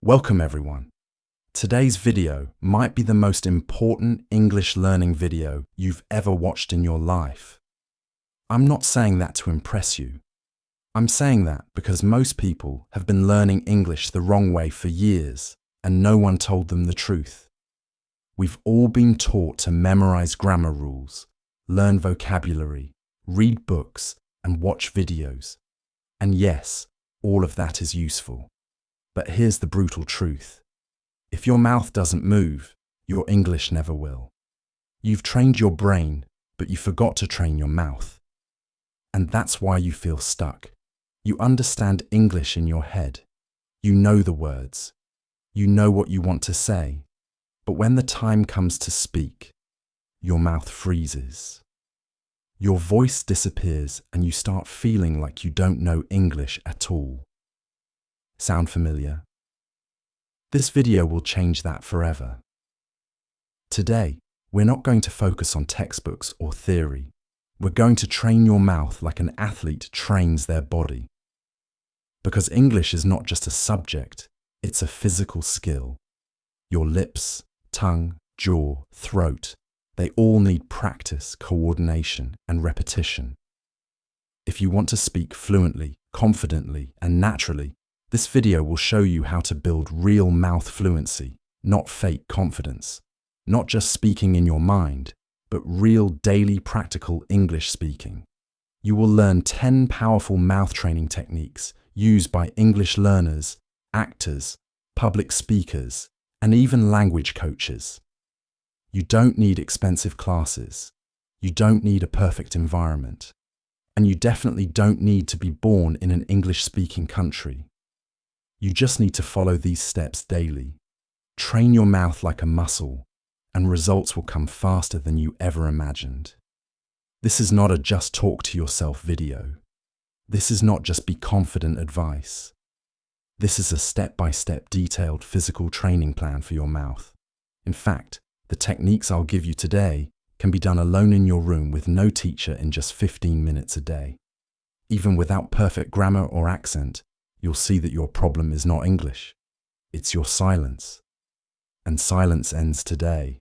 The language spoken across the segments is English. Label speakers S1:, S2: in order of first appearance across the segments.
S1: Welcome everyone. Today's video might be the most important English learning video you've ever watched in your life. I'm not saying that to impress you. I'm saying that because most people have been learning English the wrong way for years and no one told them the truth. We've all been taught to memorize grammar rules, learn vocabulary, read books, and watch videos. And yes, all of that is useful. But here's the brutal truth. If your mouth doesn't move, your English never will. You've trained your brain, but you forgot to train your mouth. And that's why you feel stuck. You understand English in your head. You know the words. You know what you want to say. But when the time comes to speak, your mouth freezes. Your voice disappears and you start feeling like you don't know English at all. Sound familiar? This video will change that forever. Today, we're not going to focus on textbooks or theory. We're going to train your mouth like an athlete trains their body. Because English is not just a subject, it's a physical skill. Your lips, tongue, jaw, throat, they all need practice, coordination, and repetition. If you want to speak fluently, confidently, and naturally, this video will show you how to build real mouth fluency, not fake confidence. Not just speaking in your mind, but real daily practical English speaking. You will learn 10 powerful mouth training techniques used by English learners, actors, public speakers, and even language coaches. You don't need expensive classes. You don't need a perfect environment. And you definitely don't need to be born in an English-speaking country. You just need to follow these steps daily. Train your mouth like a muscle, and results will come faster than you ever imagined. This is not a just talk to yourself video. This is not just be confident advice. This is a step-by-step detailed physical training plan for your mouth. In fact, the techniques I'll give you today can be done alone in your room with no teacher in just 15 minutes a day. Even without perfect grammar or accent, you'll see that your problem is not English. It's your silence. And silence ends today.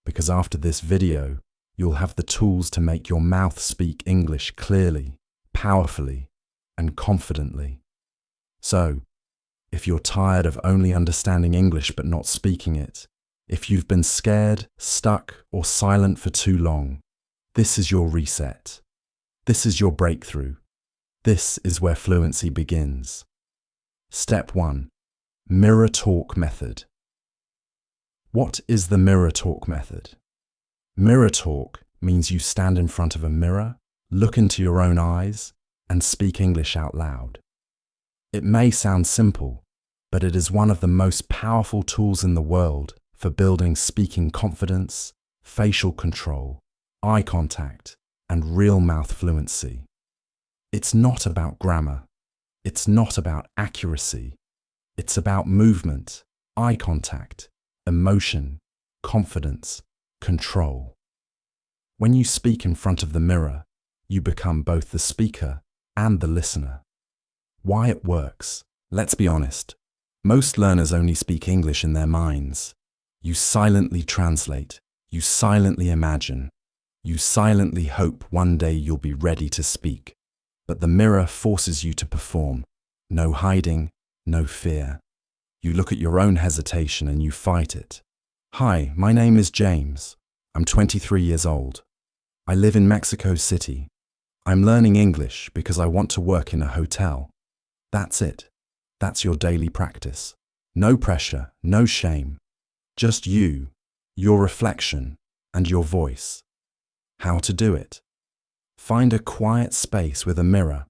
S1: Because after this video, you'll have the tools to make your mouth speak English clearly, powerfully, and confidently. So, if you're tired of only understanding English but not speaking it, if you've been scared, stuck, or silent for too long, this is your reset. This is your breakthrough. This is where fluency begins. Step 1. Mirror talk method. What is the mirror talk method? Mirror talk means you stand in front of a mirror, look into your own eyes, and speak English out loud. It may sound simple, but it is one of the most powerful tools in the world for building speaking confidence, facial control, eye contact, and real mouth fluency. It's not about grammar. It's not about accuracy. It's about movement, eye contact, emotion, confidence, control. When you speak in front of the mirror, you become both the speaker and the listener. Why it works? Let's be honest. Most learners only speak English in their minds. You silently translate. You silently imagine. You silently hope one day you'll be ready to speak. But the mirror forces you to perform. No hiding, no fear. You look at your own hesitation and you fight it. Hi, my name is James. I'm 23 years old. I live in Mexico City. I'm learning English because I want to work in a hotel. That's it. That's your daily practice. No pressure, no shame. Just you, your reflection, and your voice. How to do it? Find a quiet space with a mirror.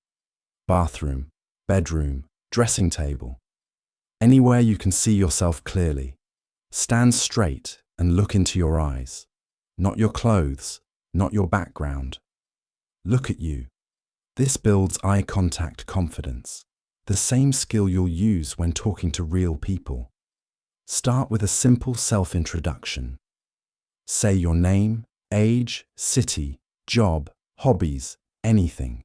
S1: Bathroom, bedroom, dressing table. Anywhere you can see yourself clearly. Stand straight and look into your eyes. Not your clothes, not your background. Look at you. This builds eye contact confidence, the same skill you'll use when talking to real people. Start with a simple self-introduction. Say your name, age, city, job, hobbies, anything.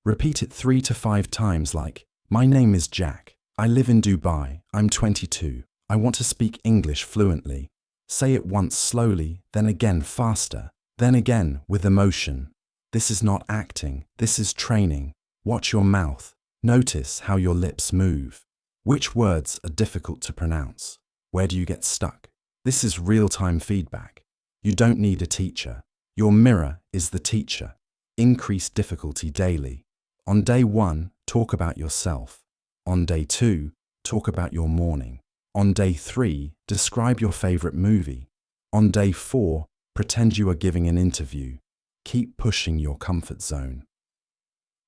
S1: Repeat it 3 to 5 times like, my name is Jack. I live in Dubai. I'm 22. I want to speak English fluently. Say it once slowly, then again faster, then again with emotion. This is not acting. This is training. Watch your mouth. Notice how your lips move. Which words are difficult to pronounce? Where do you get stuck? This is real-time feedback. You don't need a teacher. Your mirror is the teacher. Increase difficulty daily. On day 1, talk about yourself. On day 2, talk about your morning. On day 3, describe your favorite movie. On day 4, pretend you are giving an interview. Keep pushing your comfort zone.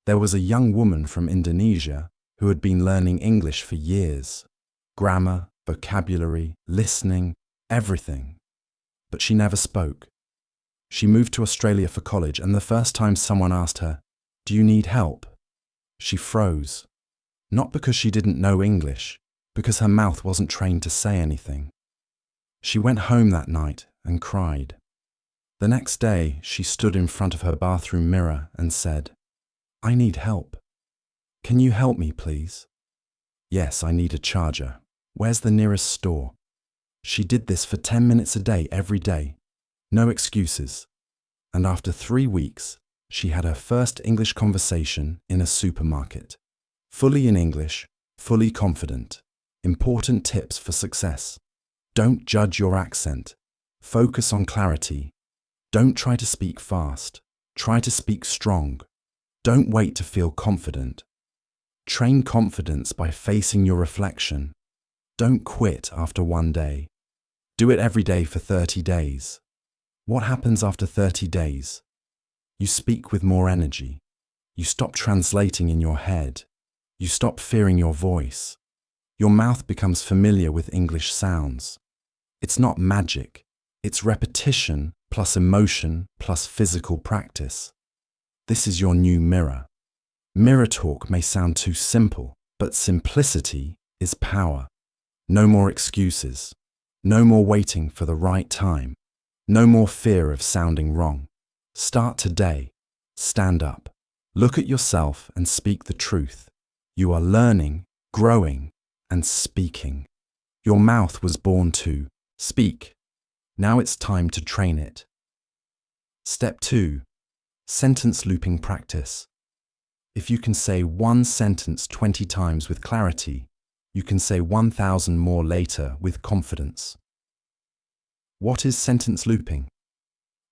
S1: There was a young woman from Indonesia who had been learning English for years. Grammar, vocabulary, listening, everything. But she never spoke. She moved to Australia for college, and the first time someone asked her, "Do you need help?" she froze. Not because she didn't know English, because her mouth wasn't trained to say anything. She went home that night and cried. The next day, she stood in front of her bathroom mirror and said, "I need help. Can you help me, please?" "Yes, I need a charger. Where's the nearest store?" She did this for 10 minutes a day, every day. No excuses. And after 3 weeks, she had her first English conversation in a supermarket. Fully in English, fully confident. Important tips for success. Don't judge your accent. Focus on clarity. Don't try to speak fast. Try to speak strong. Don't wait to feel confident. Train confidence by facing your reflection. Don't quit after 1 day. Do it every day for 30 days. What happens after 30 days? You speak with more energy. You stop translating in your head. You stop fearing your voice. Your mouth becomes familiar with English sounds. It's not magic. It's repetition plus emotion plus physical practice. This is your new mirror. Mirror talk may sound too simple, but simplicity is power. No more excuses. No more waiting for the right time. No more fear of sounding wrong. Start today. Stand up. Look at yourself and speak the truth. You are learning, growing, and speaking. Your mouth was born to speak. Now it's time to train it. Step 2. Sentence looping practice. If you can say one sentence 20 times with clarity, you can say 1,000 more later with confidence. What is sentence looping?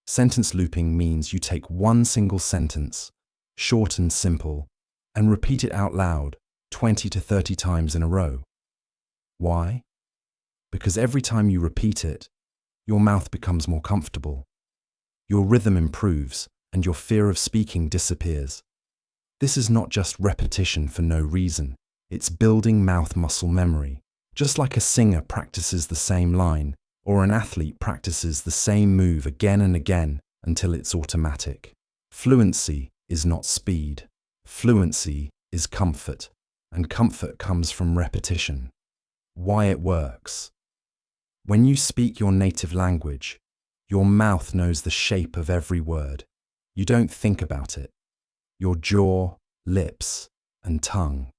S1: Sentence looping means you take one single sentence, short and simple, and repeat it out loud 20 to 30 times in a row. Why? Because every time you repeat it, your mouth becomes more comfortable. Your rhythm improves and your fear of speaking disappears. This is not just repetition for no reason. It's building mouth muscle memory. Just like a singer practices the same line, or an athlete practices the same move again and again until it's automatic. Fluency is not speed. Fluency is comfort, and comfort comes from repetition. Why it works. When you speak your native language, your mouth knows the shape of every word. You don't think about it. Your jaw, lips, and tongue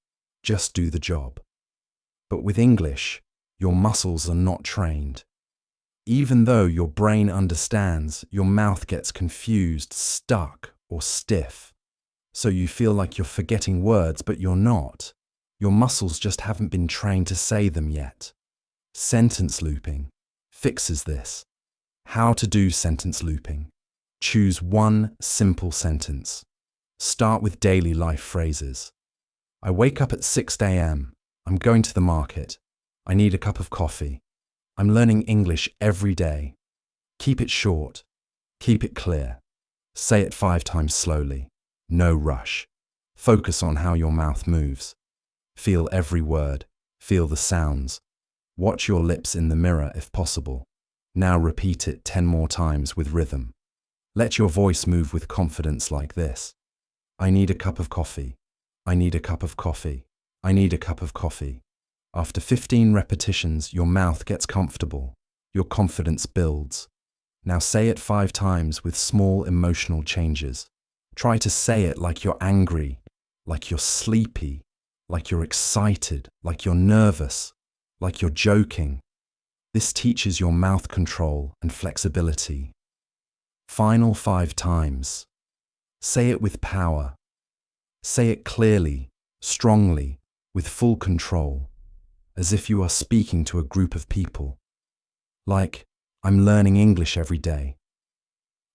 S1: just do the job. But with English, your muscles are not trained. Even though your brain understands, your mouth gets confused, stuck, or stiff. So you feel like you're forgetting words, but you're not. Your muscles just haven't been trained to say them yet. Sentence looping fixes this. How to do sentence looping. Choose one simple sentence. Start with daily life phrases. I wake up at 6 a.m. I'm going to the market. I need a cup of coffee. I'm learning English every day. Keep it short. Keep it clear. Say it 5 times slowly. No rush. Focus on how your mouth moves. Feel every word. Feel the sounds. Watch your lips in the mirror if possible. Now repeat it 10 more times with rhythm. Let your voice move with confidence like this. I need a cup of coffee. I need a cup of coffee. I need a cup of coffee. After 15 repetitions, your mouth gets comfortable. Your confidence builds. Now say it 5 times with small emotional changes. Try to say it like you're angry, like you're sleepy, like you're excited, like you're nervous, like you're joking. This teaches your mouth control and flexibility. Final 5 times. Say it with power. Say it clearly, strongly, with full control, as if you are speaking to a group of people. Like, I'm learning English every day.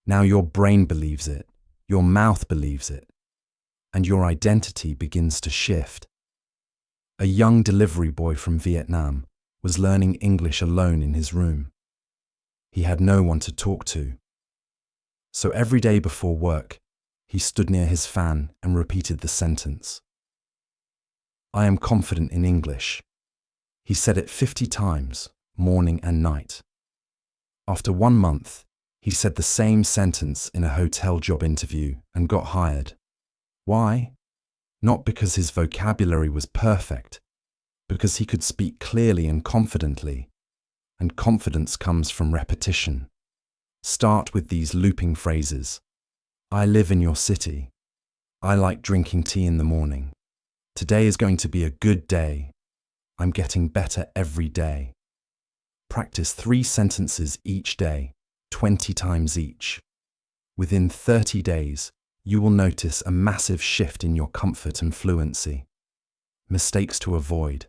S1: Now your brain believes it, your mouth believes it, and your identity begins to shift. A young delivery boy from Vietnam was learning English alone in his room. He had no one to talk to. So every day before work, he stood near his fan and repeated the sentence. I am confident in English. He said it 50 times, morning and night. After 1 month, he said the same sentence in a hotel job interview and got hired. Why? Not because his vocabulary was perfect, because he could speak clearly and confidently. And confidence comes from repetition. Start with these looping phrases. I live in your city. I like drinking tea in the morning. Today is going to be a good day. I'm getting better every day. Practice 3 sentences each day, 20 times each. Within 30 days, you will notice a massive shift in your comfort and fluency. Mistakes to avoid.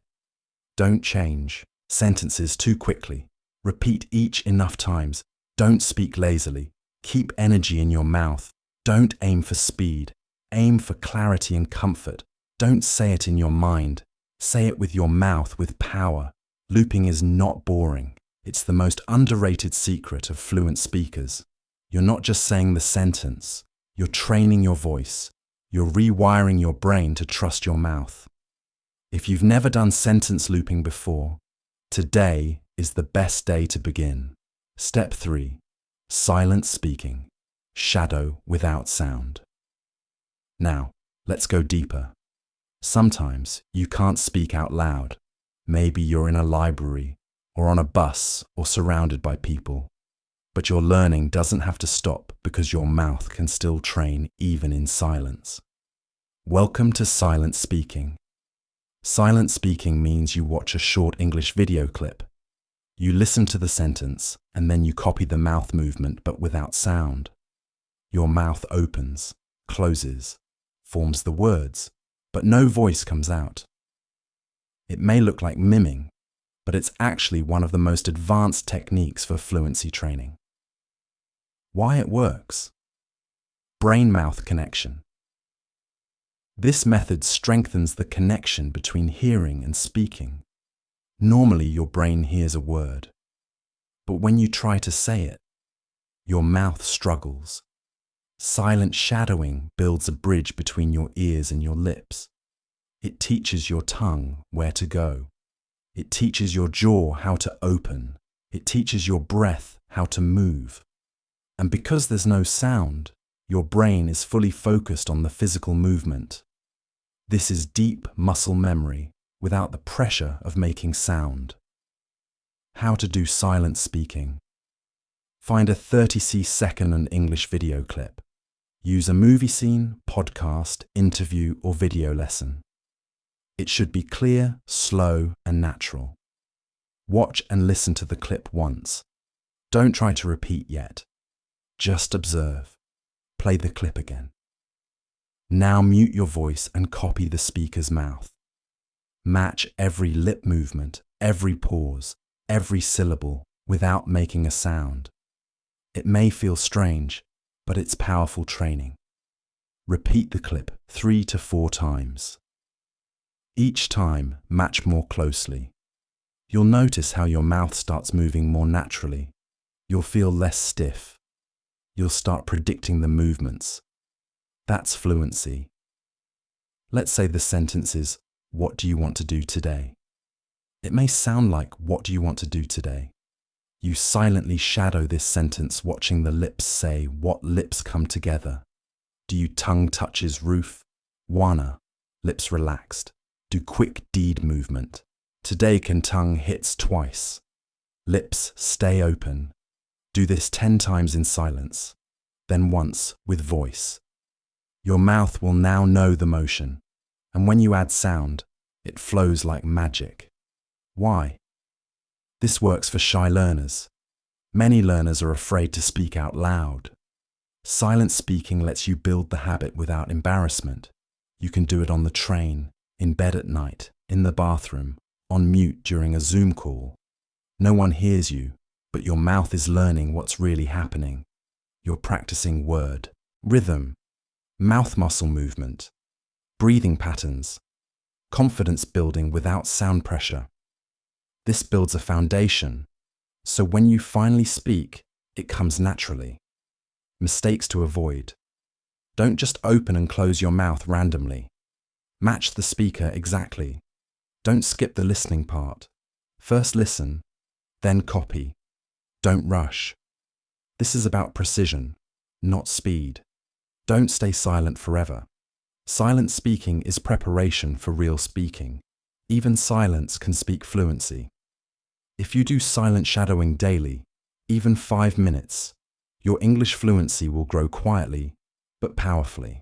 S1: Don't change sentences too quickly. Repeat each enough times. Don't speak lazily. Keep energy in your mouth. Don't aim for speed. Aim for clarity and comfort. Don't say it in your mind. Say it with your mouth with power. Looping is not boring. It's the most underrated secret of fluent speakers. You're not just saying the sentence. You're training your voice. You're rewiring your brain to trust your mouth. If you've never done sentence looping before, today is the best day to begin. Step 3. Silent speaking. Shadow without sound. Now, let's go deeper. Sometimes you can't speak out loud. Maybe you're in a library, or on a bus, or surrounded by people. But your learning doesn't have to stop because your mouth can still train even in silence. Welcome to silent speaking. Silent speaking means you watch a short English video clip. You listen to the sentence and then you copy the mouth movement but without sound. Your mouth opens, closes, forms the words, but no voice comes out. It may look like miming, but it's actually one of the most advanced techniques for fluency training. Why it works? Brain-mouth connection. This method strengthens the connection between hearing and speaking. Normally, your brain hears a word, but when you try to say it, your mouth struggles. Silent shadowing builds a bridge between your ears and your lips. It teaches your tongue where to go. It teaches your jaw how to open. It teaches your breath how to move. And because there's no sound, your brain is fully focused on the physical movement. This is deep muscle memory without the pressure of making sound. How to do silent speaking. Find a 30-second English video clip. Use a movie scene, podcast, interview, or video lesson. It should be clear, slow, and natural. Watch and listen to the clip once. Don't try to repeat yet. Just observe. Play the clip again. Now mute your voice and copy the speaker's mouth. Match every lip movement, every pause, every syllable without making a sound. It may feel strange, but it's powerful training. Repeat the clip 3 to 4 times. Each time, match more closely. You'll notice how your mouth starts moving more naturally. You'll feel less stiff. You'll start predicting the movements. That's fluency. Let's say the sentence is, what do you want to do today? It may sound like, what do you want to do today? You silently shadow this sentence, watching the lips say, what lips come together? Do you tongue touches roof? Wanna, lips relaxed. Do quick deed movement. Today can tongue hits twice. Lips stay open. Do this 10 times in silence, then once with voice. Your mouth will now know the motion, and when you add sound, It flows like magic. Why? This works for shy learners. Many learners are afraid to speak out loud. Silent speaking lets you build the habit without embarrassment. You can do it on the train, in bed at night, in the bathroom, on mute during a Zoom call. No one hears you, but your mouth is learning what's really happening. You're practicing word, rhythm, mouth muscle movement, breathing patterns, confidence building without sound pressure. This builds a foundation, so when you finally speak, it comes naturally. Mistakes to avoid. Don't just open and close your mouth randomly. Match the speaker exactly. Don't skip the listening part. First listen, then copy. Don't rush. This is about precision, not speed. Don't stay silent forever. Silent speaking is preparation for real speaking. Even silence can speak fluency. If you do silent shadowing daily, even 5 minutes, your English fluency will grow quietly but powerfully.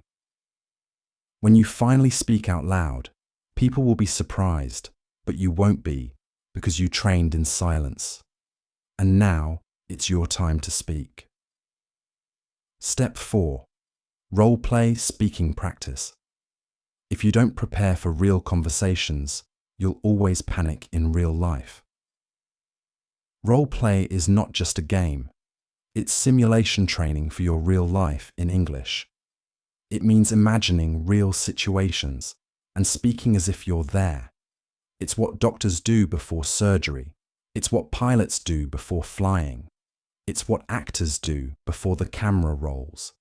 S1: When you finally speak out loud, people will be surprised, but you won't be because you trained in silence. And now it's your time to speak. Step 4. Role-play speaking practice. If you don't prepare for real conversations, you'll always panic in real life. Role-play is not just a game. It's simulation training for your real life in English. It means imagining real situations and speaking as if you're there. It's what doctors do before surgery. It's what pilots do before flying. It's what actors do before the camera rolls.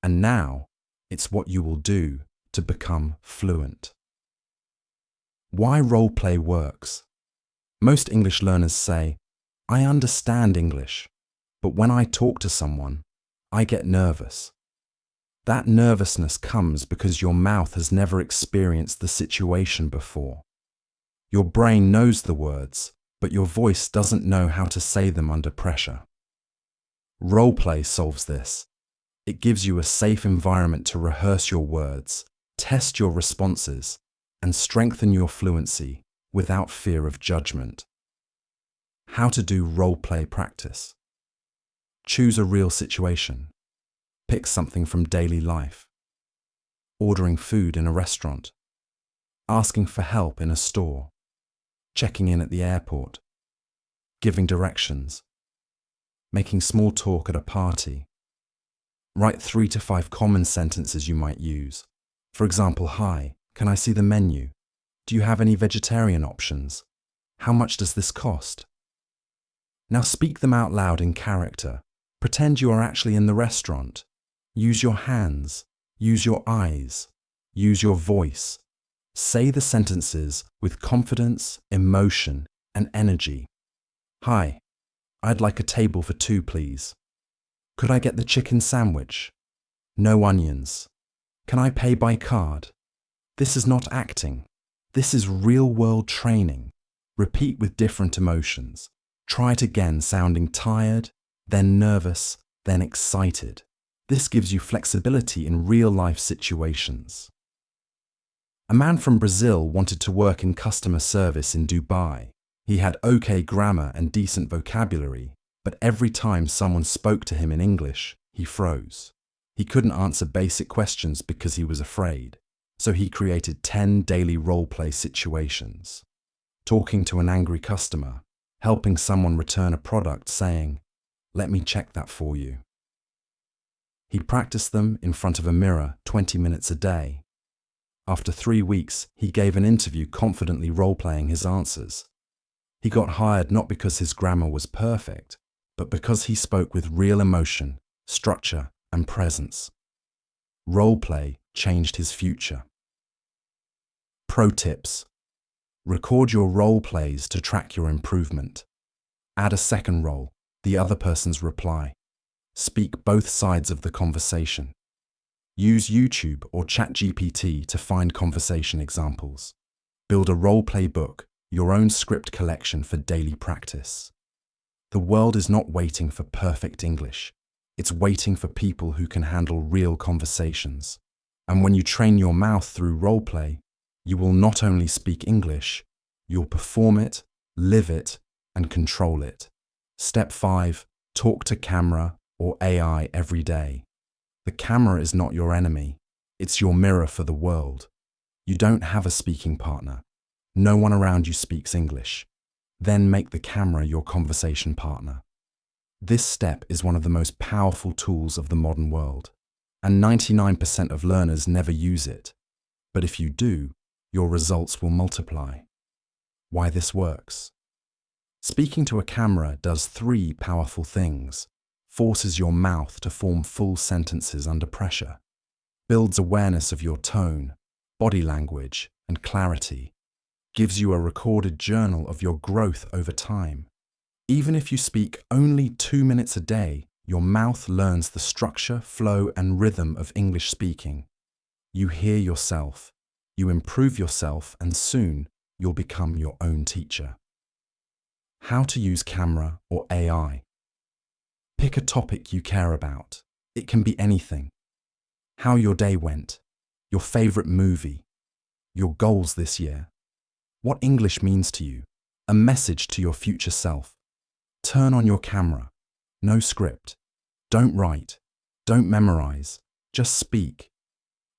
S1: And now, it's what you will do to become fluent. Why role-play works? Most English learners say, I understand English, but when I talk to someone, I get nervous. That nervousness comes because your mouth has never experienced the situation before. Your brain knows the words, but your voice doesn't know how to say them under pressure. Role-play solves this. It gives you a safe environment to rehearse your words, test your responses, and strengthen your fluency without fear of judgment. How to do role-play practice. Choose a real situation. Pick something from daily life. Ordering food in a restaurant. Asking for help in a store. Checking in at the airport. Giving directions. Making small talk at a party. Write 3 to 5 common sentences you might use. For example, hi, can I see the menu? Do you have any vegetarian options? How much does this cost? Now speak them out loud in character. Pretend you are actually in the restaurant. Use your hands. Use your eyes. Use your voice. Say the sentences with confidence, emotion, and energy. Hi, I'd like a table for 2, please. Could I get the chicken sandwich? No onions. Can I pay by card? This is not acting. This is real-world training. Repeat with different emotions. Try it again sounding tired, then nervous, then excited. This gives you flexibility in real-life situations. A man from Brazil wanted to work in customer service in Dubai. He had okay grammar and decent vocabulary, but every time someone spoke to him in English, he froze. He couldn't answer basic questions because he was afraid, so he created 10 daily role-play situations. Talking to an angry customer, helping someone return a product saying, "Let me check that for you." He practiced them in front of a mirror 20 minutes a day. After 3 weeks, he gave an interview confidently role-playing his answers. He got hired not because his grammar was perfect, but because he spoke with real emotion, structure, and presence. Role-play changed his future. Pro tips. Record your role plays to track your improvement. Add a second role, the other person's reply. Speak both sides of the conversation. Use YouTube or ChatGPT to find conversation examples. Build a role-play book, your own script collection for daily practice. The world is not waiting for perfect English. It's waiting for people who can handle real conversations. And when you train your mouth through role-play, You will not only speak English, you'll perform it, live it, and control it. Step 5. Talk to camera or AI every day. The camera is not your enemy. It's your mirror for the world. You don't have a speaking partner. No one around you speaks English. Then make the camera your conversation partner. This step is one of the most powerful tools of the modern world, and 99% of learners never use it. But if you do, your results will multiply. Why this works? Speaking to a camera does 3 powerful things: forces your mouth to form full sentences under pressure, builds awareness of your tone, body language, and clarity, gives you a recorded journal of your growth over time. Even if you speak only 2 minutes a day, your mouth learns the structure, flow, and rhythm of English speaking. You hear yourself, you improve yourself, and soon you'll become your own teacher. How to use camera or AI. Pick a topic you care about. It can be anything. How your day went, your favorite movie, your goals this year, what English means to you, a message to your future self. Turn on your camera. No script. Don't write. Don't memorize. Just speak.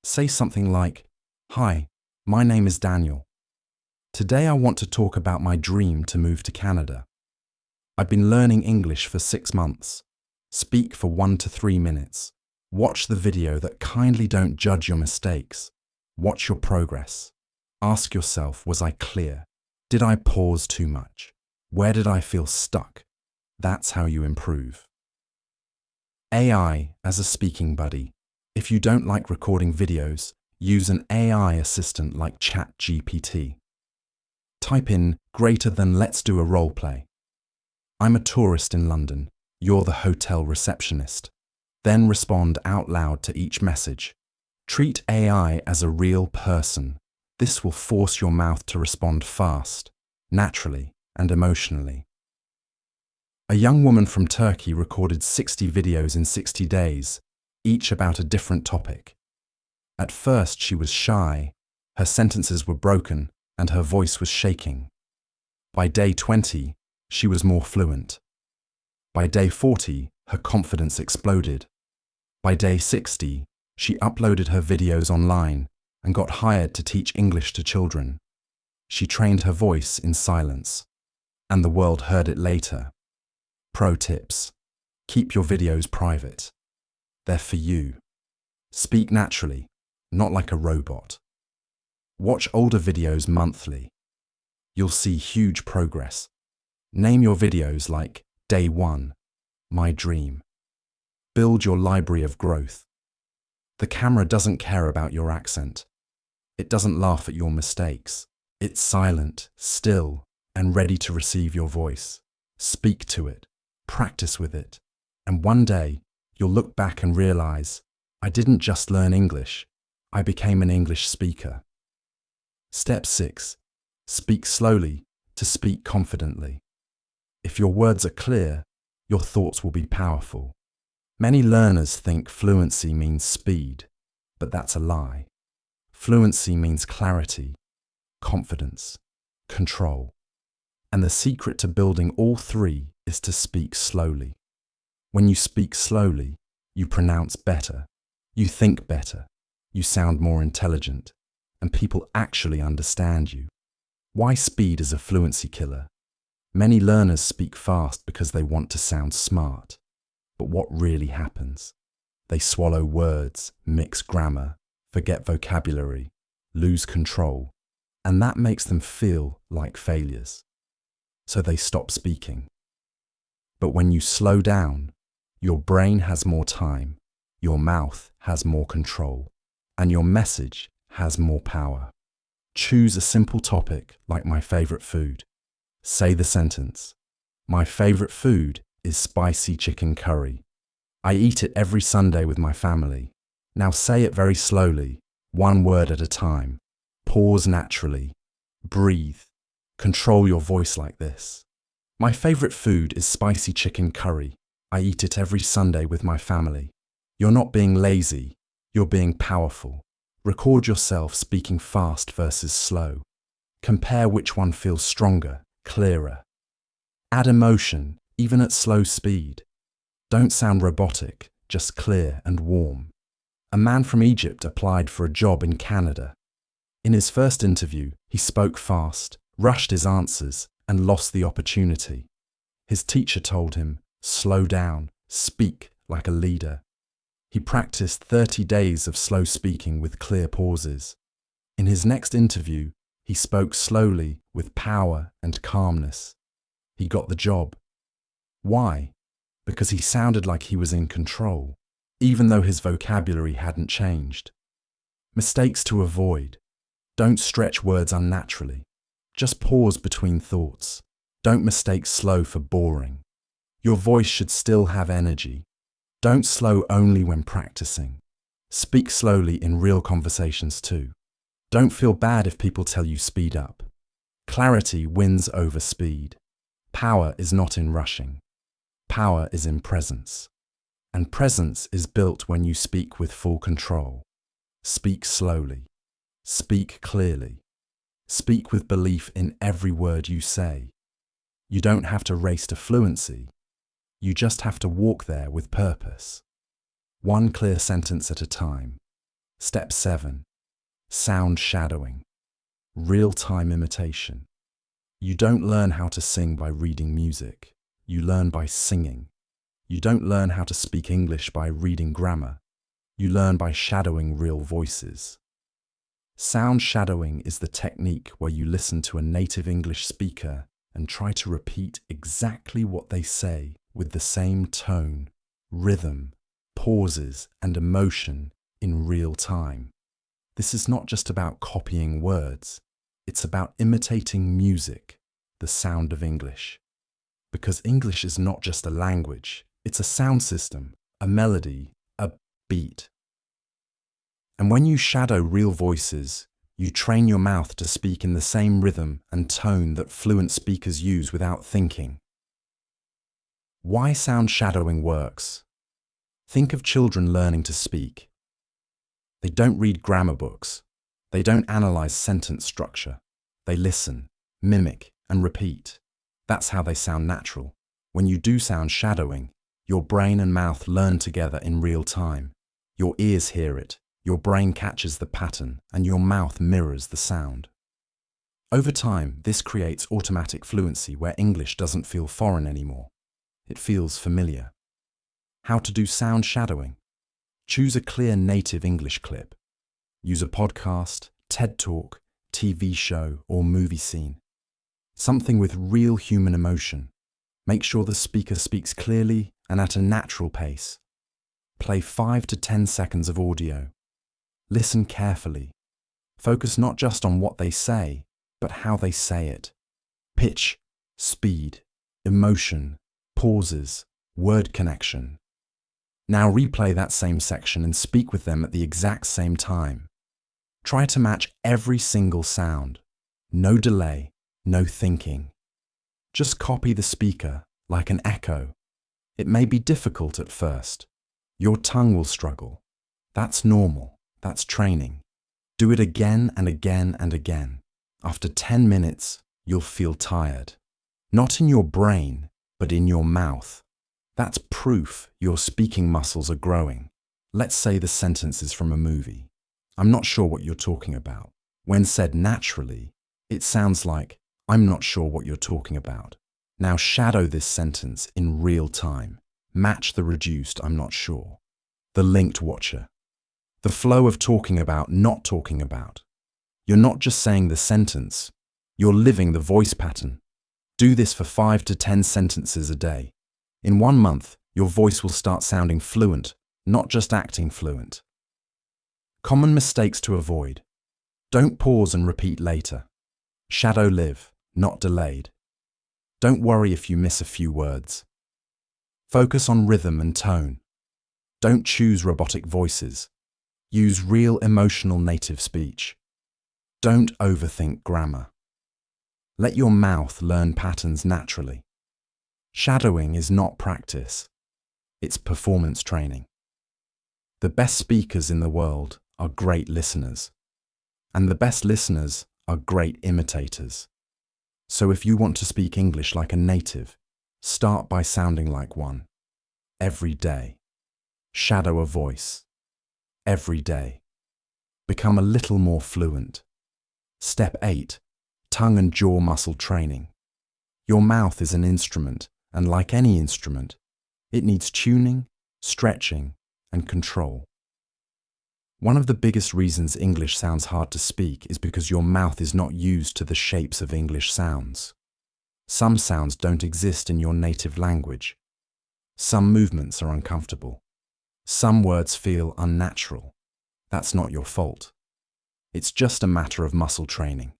S1: Say something like, "Hi, my name is Daniel. Today I want to talk about my dream to move to Canada. I've been learning English for 6 months. Speak for 1 to 3 minutes. Watch the video that kindly don't judge your mistakes. Watch your progress. Ask yourself, was I clear? Did I pause too much? Where did I feel stuck?" That's how you improve. AI as a speaking buddy. If you don't like recording videos, use an AI assistant like ChatGPT. Type in greater than let's do a role play. I'm a tourist in London. You're the hotel receptionist. Then respond out loud to each message. Treat AI as a real person. This will force your mouth to respond fast, naturally, and emotionally. A young woman from Turkey recorded 60 videos in 60 days, each about a different topic. At first, she was shy, her sentences were broken, and her voice was shaking. By day 20, she was more fluent. By day 40, her confidence exploded. By day 60, she uploaded her videos online and got hired to teach English to children. She trained her voice in silence, and the world heard it later. Pro tips. Keep your videos private. They're for you. Speak naturally, not like a robot. Watch older videos monthly. You'll see huge progress. Name your videos like Day 1, My Dream. Build your library of growth. The camera doesn't care about your accent. It doesn't laugh at your mistakes. It's silent, still, and ready to receive your voice. Speak to it. Practice with it. And one day, you'll look back and realize, I didn't just learn English. I became an English speaker. Step 6. Speak slowly to speak confidently. If your words are clear, your thoughts will be powerful. Many learners think fluency means speed, but that's a lie. Fluency means clarity, confidence, control. And the secret to building all 3 is to speak slowly. When you speak slowly, you pronounce better, you think better, you sound more intelligent, and people actually understand you. Why speed is a fluency killer? Many learners speak fast because they want to sound smart. But what really happens? They swallow words, mix grammar, forget vocabulary, lose control, and that makes them feel like failures. So they stop speaking. But when you slow down, your brain has more time, your mouth has more control, and your message has more power. Choose a simple topic like my favorite food. Say the sentence, my favorite food is spicy chicken curry. I eat it every Sunday with my family. Now say it very slowly, 1 word at a time. Pause naturally. Breathe. Control your voice like this. My favorite food is spicy chicken curry. I eat it every Sunday with my family. You're not being lazy, you're being powerful. Record yourself speaking fast versus slow. Compare which one feels stronger, clearer. Add emotion, even at slow speed. Don't sound robotic, just clear and warm. A man from Egypt applied for a job in Canada. In his first interview, he spoke fast, rushed his answers, and lost the opportunity. His teacher told him, "Slow down, speak like a leader." He practiced 30 days of slow speaking with clear pauses. In his next interview, he spoke slowly with power and calmness. He got the job. Why? Because he sounded like he was in control, even though his vocabulary hadn't changed. Mistakes to avoid. Don't stretch words unnaturally. Just pause between thoughts. Don't mistake slow for boring. Your voice should still have energy. Don't slow only when practicing. Speak slowly in real conversations too. Don't feel bad if people tell you speed up. Clarity wins over speed. Power is not in rushing. Power is in presence. And presence is built when you speak with full control. Speak slowly. Speak clearly. Speak with belief in every word you say. You don't have to race to fluency. You just have to walk there with purpose. One clear sentence at a time. Step 7. Sound shadowing. Real-time imitation. You don't learn how to sing by reading music. You learn by singing. You don't learn how to speak English by reading grammar. You learn by shadowing real voices. Sound shadowing is the technique where you listen to a native English speaker and try to repeat exactly what they say with the same tone, rhythm, pauses, and emotion in real time. This is not just about copying words. It's about imitating music, the sound of English. Because English is not just a language, it's a sound system, a melody, a beat. And when you shadow real voices, you train your mouth to speak in the same rhythm and tone that fluent speakers use without thinking. Why sound shadowing works? Think of children learning to speak. They don't read grammar books. They don't analyze sentence structure. They listen, mimic, and repeat. That's how they sound natural. When you do sound shadowing, your brain and mouth learn together in real time. Your ears hear it, your brain catches the pattern, and your mouth mirrors the sound. Over time, this creates automatic fluency where English doesn't feel foreign anymore. It feels familiar. How to do sound shadowing? Choose a clear native English clip. Use a podcast, TED Talk, TV show, or movie scene. Something with real human emotion. Make sure the speaker speaks clearly and at a natural pace. Play 5 to 10 seconds of audio. Listen carefully. Focus not just on what they say, but how they say it. Pitch, speed, emotion, pauses, word connection. Now replay that same section and speak with them at the exact same time. Try to match every single sound. No delay, no thinking. Just copy the speaker like an echo. It may be difficult at first. Your tongue will struggle. That's normal. That's training. Do it again and again and again. After 10 minutes, you'll feel tired. Not in your brain, but in your mouth. That's proof your speaking muscles are growing. Let's say the sentence is from a movie. I'm not sure what you're talking about. When said naturally, it sounds like, I'm not sure what you're talking about. Now shadow this sentence in real time. Match the reduced I'm not sure. The linked watcher. The flow of talking about, not talking about. You're not just saying the sentence, you're living the voice pattern. Do this for 5 to 10 sentences a day. In 1 month, your voice will start sounding fluent, not just acting fluent. Common mistakes to avoid. Don't pause and repeat later. Shadow live, not delayed. Don't worry if you miss a few words. Focus on rhythm and tone. Don't choose robotic voices. Use real emotional native speech. Don't overthink grammar. Let your mouth learn patterns naturally. Shadowing is not practice. It's performance training. The best speakers in the world are great listeners, and the best listeners are great imitators. So if you want to speak English like a native, start by sounding like one. Every day. Shadow a voice. Every day. Become a little more fluent. Step 8. Tongue and jaw muscle training. Your mouth is an instrument, and like any instrument, it needs tuning, stretching, and control. One of the biggest reasons English sounds hard to speak is because your mouth is not used to the shapes of English sounds. Some sounds don't exist in your native language. Some movements are uncomfortable. Some words feel unnatural. That's not your fault. It's just a matter of muscle training.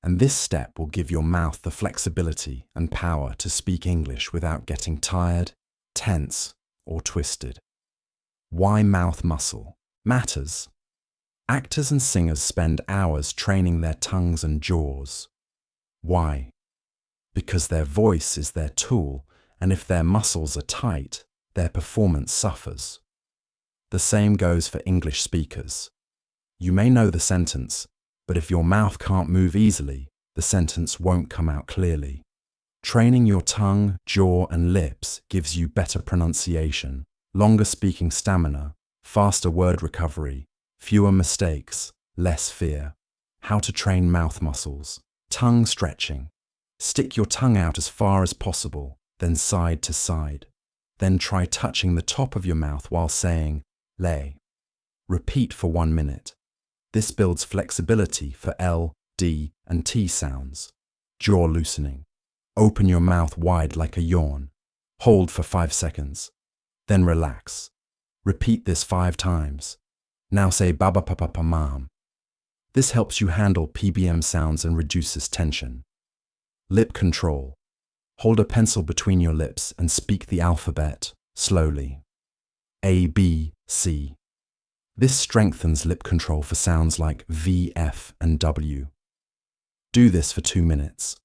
S1: And this step will give your mouth the flexibility and power to speak English without getting tired, tense, or twisted. Why mouth muscle matters? Actors and singers spend hours training their tongues and jaws. Why? Because their voice is their tool, and if their muscles are tight, their performance suffers. The same goes for English speakers. You may know the sentence, but if your mouth can't move easily, the sentence won't come out clearly. Training your tongue, jaw, and lips gives you better pronunciation, longer speaking stamina, faster word recovery, fewer mistakes, less fear. How to train mouth muscles. Tongue stretching. Stick your tongue out as far as possible, then side to side. Then try touching the top of your mouth while saying, lay. Repeat for 1 minute. This builds flexibility for L, D, and T sounds. Jaw loosening. Open your mouth wide like a yawn. Hold for 5 seconds. Then relax. Repeat this 5 times. Now say baba papa pamam. This helps you handle PBM sounds and reduces tension. Lip control. Hold a pencil between your lips and speak the alphabet slowly. A, B, C. This strengthens lip control for sounds like V, F, and W. Do this for 2 minutes.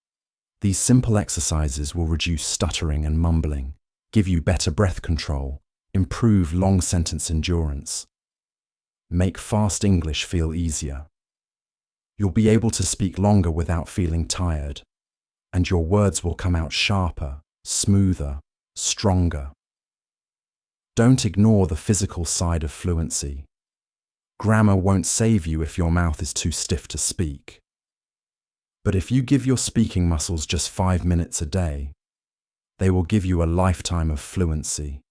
S1: These simple exercises will reduce stuttering and mumbling, give you better breath control, improve long sentence endurance. Make fast English feel easier. You'll be able to speak longer without feeling tired, and your words will come out sharper, smoother, stronger. Don't ignore the physical side of fluency. Grammar won't save you if your mouth is too stiff to speak. But if you give your speaking muscles just 5 minutes a day, they will give you a lifetime of fluency.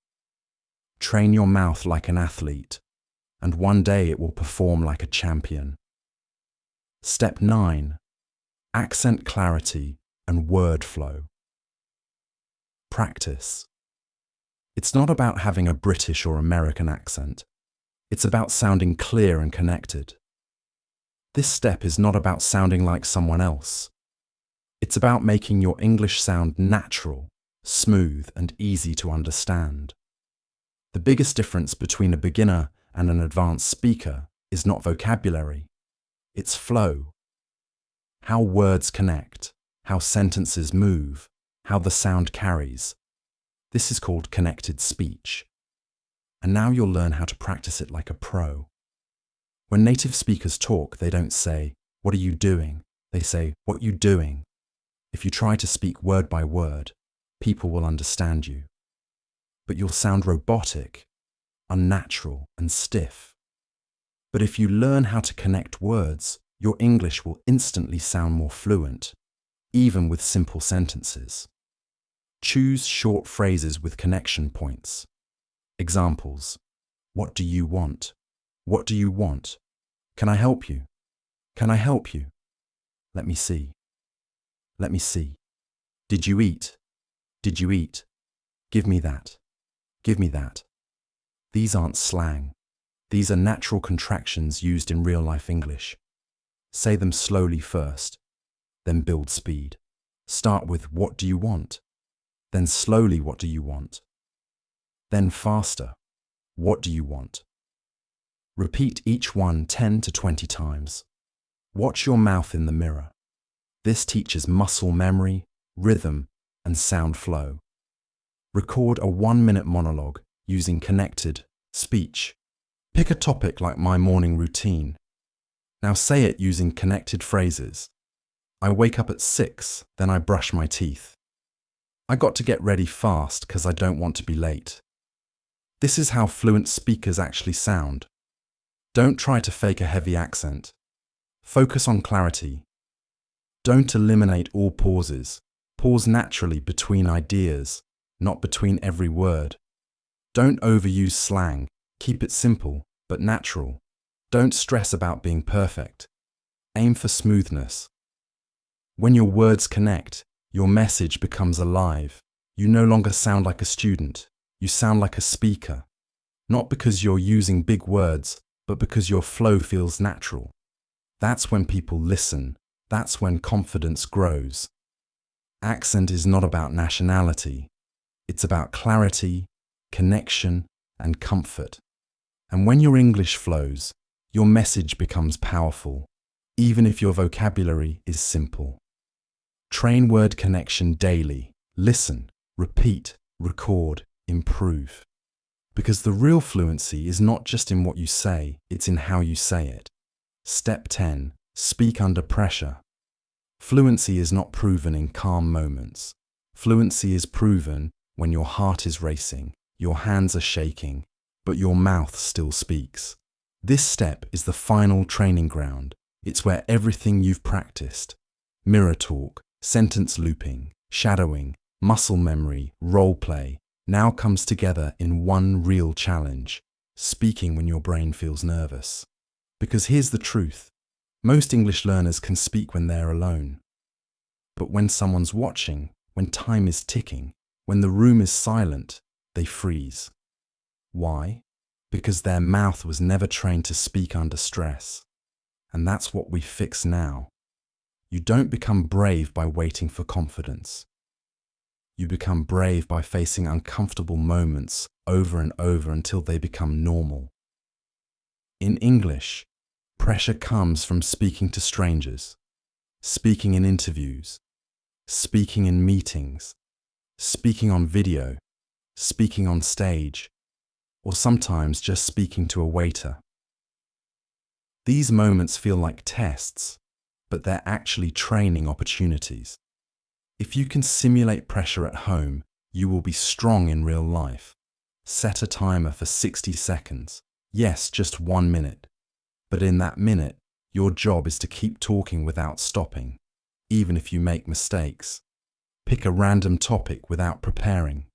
S1: Train your mouth like an athlete, and one day it will perform like a champion. Step 9. Accent clarity and word flow. Practice. It's not about having a British or American accent. It's about sounding clear and connected. This step is not about sounding like someone else. It's about making your English sound natural, smooth, and easy to understand. The biggest difference between a beginner and an advanced speaker is not vocabulary. It's flow. How words connect, how sentences move, how the sound carries. This is called connected speech. And now you'll learn how to practice it like a pro. When native speakers talk, they don't say, "What are you doing?" They say, "What you doing?" If you try to speak word by word, people will understand you. But you'll sound robotic, unnatural, and stiff. But if you learn how to connect words, your English will instantly sound more fluent, even with simple sentences. Choose short phrases with connection points. Examples. What do you want? What do you want? Can I help you? Can I help you? Let me see. Let me see. Did you eat? Did you eat? Give me that. Give me that. These aren't slang. These are natural contractions used in real-life English. Say them slowly first, then build speed. Start with what do you want? Then slowly what do you want? Then faster. What do you want? Repeat each one 10 to 20 times. Watch your mouth in the mirror. This teaches muscle memory, rhythm, and sound flow. Record a 1-minute monologue using connected speech. Pick a topic like my morning routine. Now say it using connected phrases. I wake up at 6, then I brush my teeth. I got to get ready fast because I don't want to be late. This is how fluent speakers actually sound. Don't try to fake a heavy accent. Focus on clarity. Don't eliminate all pauses. Pause naturally between ideas, not between every word. Don't overuse slang. Keep it simple, but natural. Don't stress about being perfect. Aim for smoothness. When your words connect, your message becomes alive. You no longer sound like a student. You sound like a speaker. Not because you're using big words, but because your flow feels natural. That's when people listen. That's when confidence grows. Accent is not about nationality. It's about clarity, connection, and comfort. And when your English flows, your message becomes powerful, even if your vocabulary is simple. Train word connection daily. Listen, repeat, record, improve. Because the real fluency is not just in what you say, it's in how you say it. Step 10. Speak under pressure. Fluency is not proven in calm moments. Fluency is proven when your heart is racing, your hands are shaking, but your mouth still speaks. This step is the final training ground. It's where everything you've practiced, mirror talk, sentence looping, shadowing, muscle memory, role play, now comes together in one real challenge: speaking when your brain feels nervous. Because here's the truth. Most English learners can speak when they're alone. But when someone's watching, when time is ticking, when the room is silent, they freeze. Why? Because their mouth was never trained to speak under stress. And that's what we fix now. You don't become brave by waiting for confidence. You become brave by facing uncomfortable moments over and over until they become normal. In English, pressure comes from speaking to strangers, speaking in interviews, speaking in meetings, speaking on video, speaking on stage, or sometimes just speaking to a waiter. These moments feel like tests, but they're actually training opportunities. If you can simulate pressure at home, you will be strong in real life. Set a timer for 60 seconds. Yes, just 1 minute. But in that minute, your job is to keep talking without stopping, even if you make mistakes. Pick a random topic without preparing.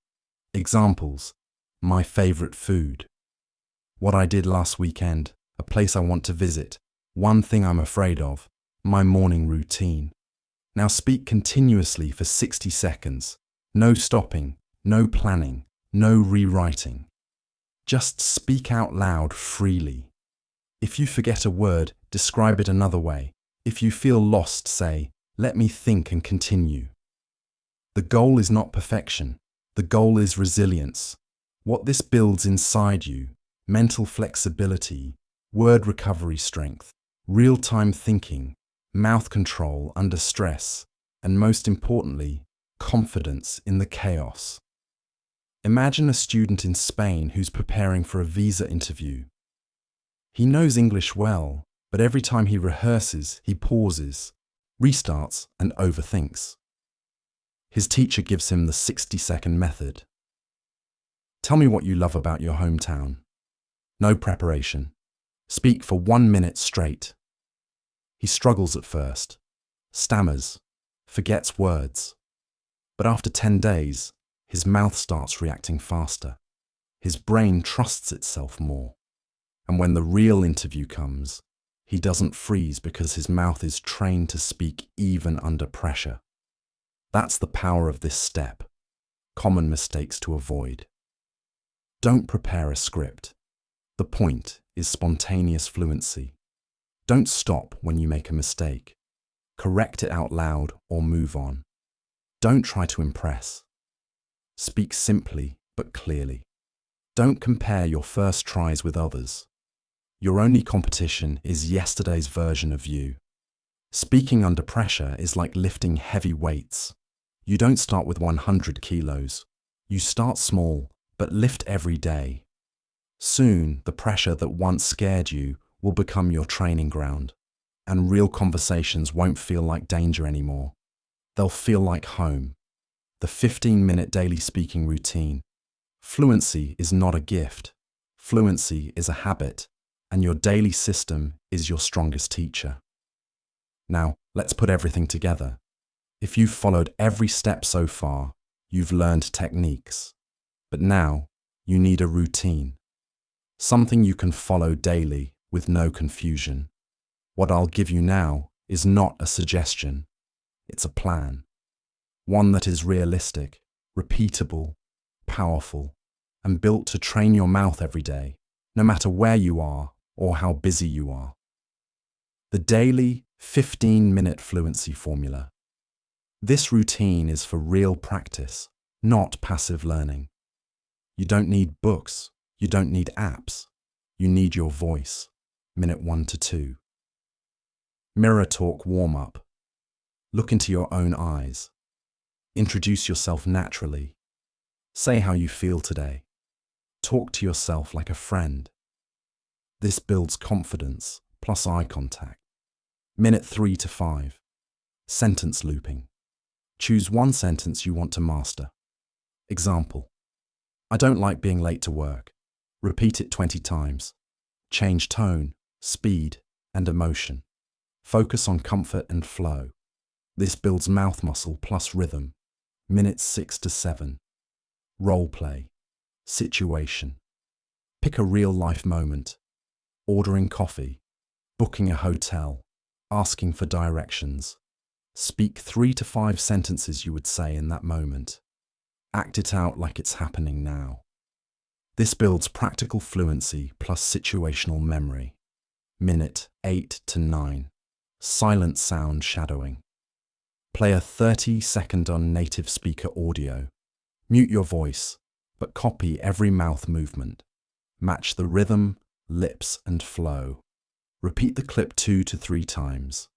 S1: Examples: my favorite food, what I did last weekend, a place I want to visit, one thing I'm afraid of, my morning routine. Now speak continuously for 60 seconds. No stopping, no planning, no rewriting. Just speak out loud freely. If you forget a word, describe it another way. If you feel lost, say, "Let me think and continue." The goal is not perfection. The goal is resilience. What this builds inside you: mental flexibility, word recovery strength, real-time thinking, mouth control under stress, and most importantly, confidence in the chaos. Imagine a student in Spain who's preparing for a visa interview. He knows English well, but every time he rehearses, he pauses, restarts, and overthinks. His teacher gives him the 60-second method. Tell me what you love about your hometown. No preparation. Speak for 1 minute straight. He struggles at first, stammers, forgets words. But after 10 days, his mouth starts reacting faster. His brain trusts itself more. And when the real interview comes, he doesn't freeze because his mouth is trained to speak even under pressure. That's the power of this step. Common mistakes to avoid. Don't prepare a script. The point is spontaneous fluency. Don't stop when you make a mistake. Correct it out loud or move on. Don't try to impress. Speak simply but clearly. Don't compare your first tries with others. Your only competition is yesterday's version of you. Speaking under pressure is like lifting heavy weights. You don't start with 100 kilos. You start small, but lift every day. Soon, the pressure that once scared you will become your training ground, and real conversations won't feel like danger anymore. They'll feel like home. The 15-minute daily speaking routine. Fluency is not a gift. Fluency is a habit, and your daily system is your strongest teacher. Now, let's put everything together. If you've followed every step so far, you've learned techniques. But now, you need a routine. Something you can follow daily with no confusion. What I'll give you now is not a suggestion. It's a plan. One that is realistic, repeatable, powerful, and built to train your mouth every day, no matter where you are or how busy you are. The daily 15-minute fluency formula. This routine is for real practice, not passive learning. You don't need books. You don't need apps. You need your voice. Minute 1 to 2. Mirror talk warm-up. Look into your own eyes. Introduce yourself naturally. Say how you feel today. Talk to yourself like a friend. This builds confidence, plus eye contact. Minute 3 to 5. Sentence looping. Choose one sentence you want to master. Example: I don't like being late to work. Repeat it 20 times. Change tone, speed, and emotion. Focus on comfort and flow. This builds mouth muscle plus rhythm. Minutes 6 to 7. Role play. Situation. Pick a real-life moment. Ordering coffee. Booking a hotel. Asking for directions. Speak 3 to 5 sentences you would say in that moment. Act it out like it's happening now. This builds practical fluency plus situational memory. Minute 8 to 9. Silent sound shadowing. Play a 30-second on native speaker audio. Mute your voice, but copy every mouth movement. Match the rhythm, lips, and flow. Repeat the clip 2 to 3 times.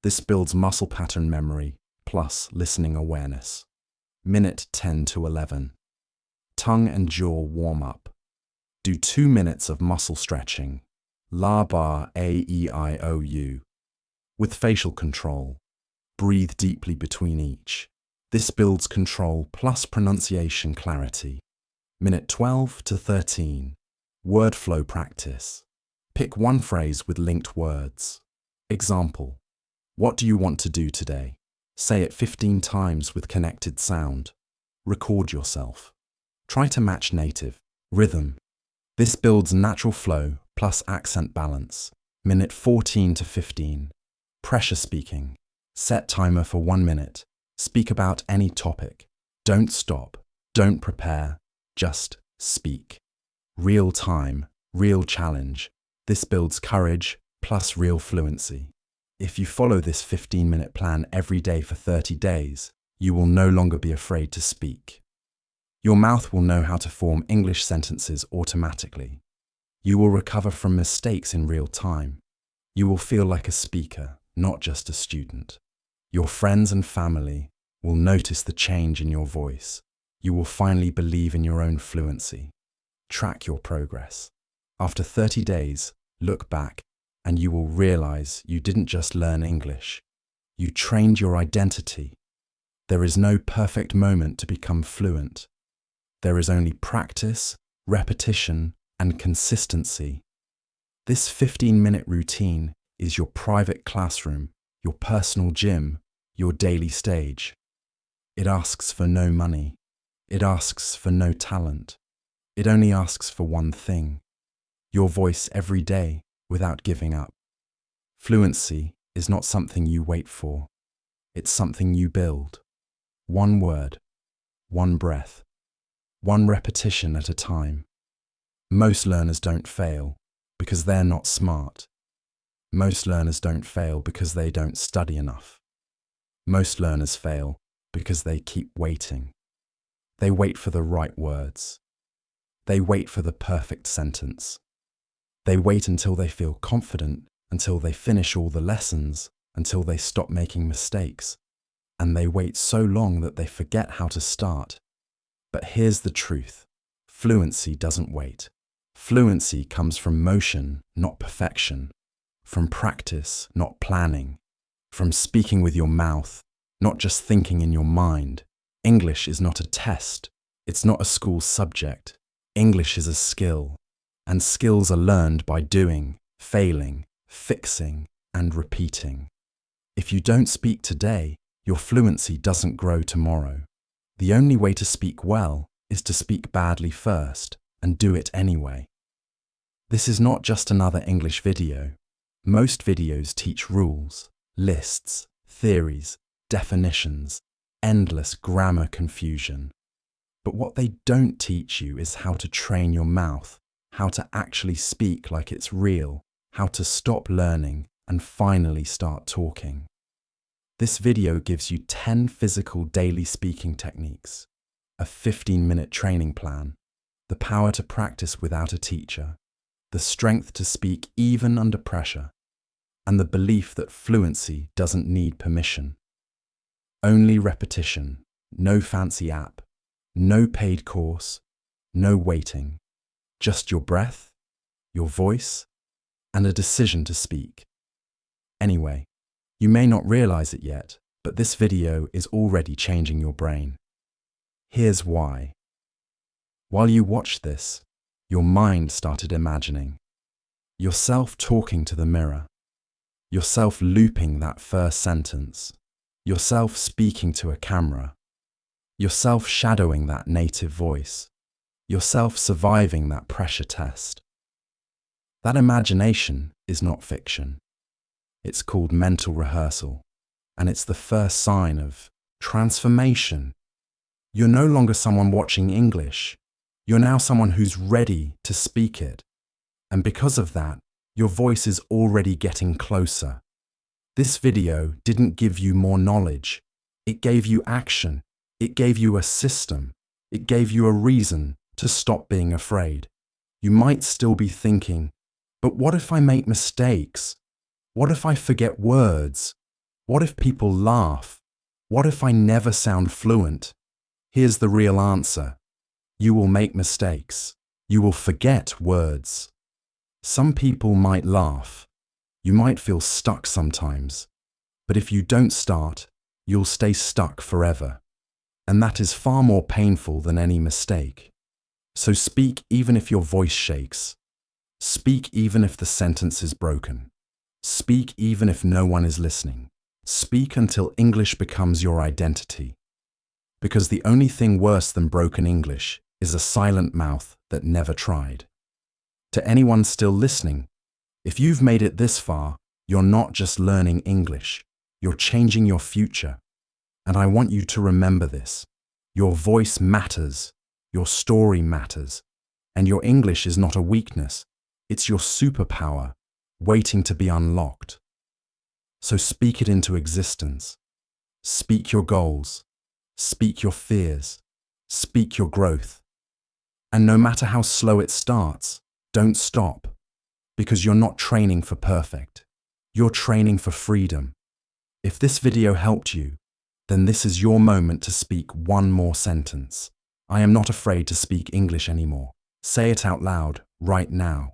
S1: This builds muscle pattern memory plus listening awareness. Minute 10 to 11. Tongue and jaw warm-up. Do 2 minutes of muscle stretching. La bar A-E-I-O-U. With facial control. Breathe deeply between each. This builds control plus pronunciation clarity. Minute 12 to 13. Word flow practice. Pick one phrase with linked words. Example: what do you want to do today? Say it 15 times with connected sound. Record yourself. Try to match native. Rhythm. This builds natural flow plus accent balance. Minute 14 to 15. Pressure speaking. Set timer for 1 minute. Speak about any topic. Don't stop. Don't prepare. Just speak. Real time. Real challenge. This builds courage plus real fluency. If you follow this 15-minute plan every day for 30 days, you will no longer be afraid to speak. Your mouth will know how to form English sentences automatically. You will recover from mistakes in real time. You will feel like a speaker, not just a student. Your friends and family will notice the change in your voice. You will finally believe in your own fluency. Track your progress. After 30 days, look back, and you will realize you didn't just learn English. You trained your identity. There is no perfect moment to become fluent. There is only practice, repetition, and consistency. This 15-minute routine is your private classroom, your personal gym, your daily stage. It asks for no money. It asks for no talent. It only asks for one thing: your voice every day without giving up. Fluency is not something you wait for. It's something you build. One word, one breath, one repetition at a time. Most learners don't fail because they're not smart. Most learners don't fail because they don't study enough. Most learners fail because they keep waiting. They wait for the right words. They wait for the perfect sentence. They wait until they feel confident, until they finish all the lessons, until they stop making mistakes. And they wait so long that they forget how to start. But here's the truth. Fluency doesn't wait. Fluency comes from motion, not perfection, from practice, not planning, from speaking with your mouth, not just thinking in your mind. English is not a test. It's not a school subject. English is a skill, and skills are learned by doing, failing, fixing, and repeating. If you don't speak today, your fluency doesn't grow tomorrow. The only way to speak well is to speak badly first and do it anyway. This is not just another English video. Most videos teach rules, lists, theories, definitions, endless grammar confusion. But what they don't teach you is how to train your mouth, how to actually speak like it's real, how to stop learning and finally start talking. This video gives you 10 physical daily speaking techniques, a 15-minute training plan, the power to practice without a teacher, the strength to speak even under pressure, and the belief that fluency doesn't need permission. Only repetition, no fancy app, no paid course, no waiting, just your breath, your voice, and a decision to speak. Anyway, you may not realize it yet, but this video is already changing your brain. Here's why. While you watched this, your mind started imagining. Yourself talking to the mirror. Yourself looping that first sentence. Yourself speaking to a camera. Yourself shadowing that native voice. Yourself surviving that pressure test. That imagination is not fiction. It's called mental rehearsal, and it's the first sign of transformation. You're no longer someone watching English. You're now someone who's ready to speak it. And because of that, your voice is already getting closer. This video didn't give you more knowledge. It gave you action. It gave you a system. It gave you a reason to stop being afraid. You might still be thinking, but what if I make mistakes? What if I forget words? What if people laugh? What if I never sound fluent? Here's the real answer. You will make mistakes. You will forget words. Some people might laugh. You might feel stuck sometimes. But if you don't start, you'll stay stuck forever. And that is far more painful than any mistake. So speak even if your voice shakes. Speak even if the sentence is broken. Speak even if no one is listening. Speak until English becomes your identity. Because the only thing worse than broken English is a silent mouth that never tried. To anyone still listening, if you've made it this far, you're not just learning English, you're changing your future. And I want you to remember this. Your voice matters, your story matters, and your English is not a weakness, it's your superpower, waiting to be unlocked. So speak it into existence. Speak your goals. Speak your fears. Speak your growth. And no matter how slow it starts, don't stop. Because you're not training for perfect. You're training for freedom. If this video helped you, then this is your moment to speak one more sentence. I am not afraid to speak English anymore. Say it out loud, right now.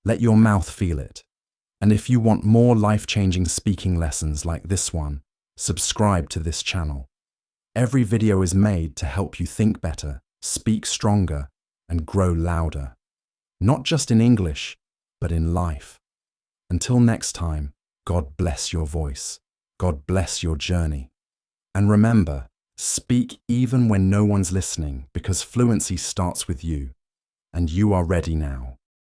S1: Let your mouth feel it. And if you want more life-changing speaking lessons like this one, subscribe to this channel. Every video is made to help you think better, speak stronger, and grow louder. Not just in English, but in life. Until next time, God bless your voice. God bless your journey. And remember, speak even when no one's listening, because fluency starts with you, and you are ready now.